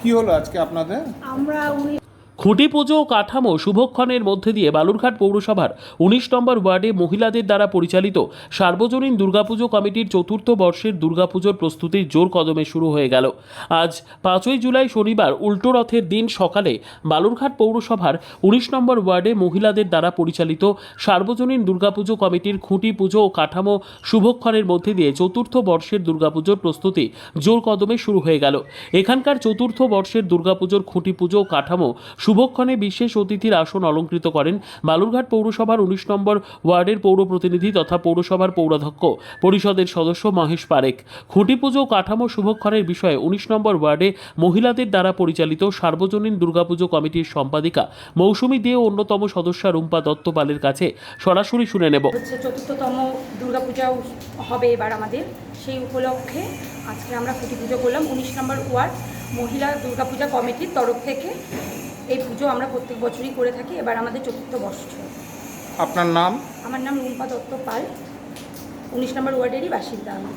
কি হলো আজকে আপনাদের? আমরা খুঁটি পুজো ও কাঠামো শুভক্ষণের মধ্যে দিয়ে বালুরঘাট পৌরসভার ১৯ নম্বর ওয়ার্ডে মহিলাদের দ্বারা পরিচালিত সার্বজনীন দুর্গাপুজো কমিটির চতুর্থ বর্ষের দুর্গাপুজোর প্রস্তুতি জোর কদমে শুরু হয়ে গেল। আজ ৫ই জুলাই শনিবার উল্টো রথের দিন সকালে বালুরঘাট পৌরসভার ১৯ নম্বর ওয়ার্ডে মহিলাদের দ্বারা পরিচালিত সার্বজনীন দুর্গাপুজো কমিটির খুঁটি পুজো ও কাঠামো শুভক্ষণের মধ্যে দিয়ে চতুর্থ বর্ষের দুর্গাপুজোর প্রস্তুতি জোর কদমে শুরু হয়ে গেল। এখানকার চতুর্থ বর্ষের দুর্গাপুজোর খুঁটি পুজো ও কাঠামো শুভক্ষণে বিশেষ অতিথির আসন অলঙ্কৃত করেন বালুরঘাট পৌরসভার ১৯ নম্বর ওয়ার্ডের পৌর প্রতিনিধি তথা পৌরসভার পৌরাধ্যক্ষ পরিষদের সদস্য মহেশ পারেখ। খুঁটি পুজো ও কাঠামো শুভক্ষণের বিষয়ে ১৯ নম্বর ওয়ার্ডে মহিলাদের দ্বারা পরিচালিত সার্বজনীন দুর্গাপুজো কমিটির সম্পাদিকা মৌসুমী দে ও অন্যতম সদস্যা রুম্পা দত্ত পালের কাছে সরাসরি শুনে নেব। হচ্ছে চতুর্থতম দুর্গাপূজা হবে এবার আমাদের, সেই উপলক্ষে আজকে আমরা খুঁটি পুজো করলাম। ১৯ নম্বর ওয়ার্ড মহিলা দুর্গাপূজা কমিটির তরফ থেকে এই পুজো আমরা প্রত্যেক বছরই করে থাকি, এবার আমাদের চতুর্থ বর্ষ। আপনার নাম? আমার নাম রুম্পা দত্ত পাল, ১৯ নম্বর ওয়ার্ডেরই বাসিন্দা আমি।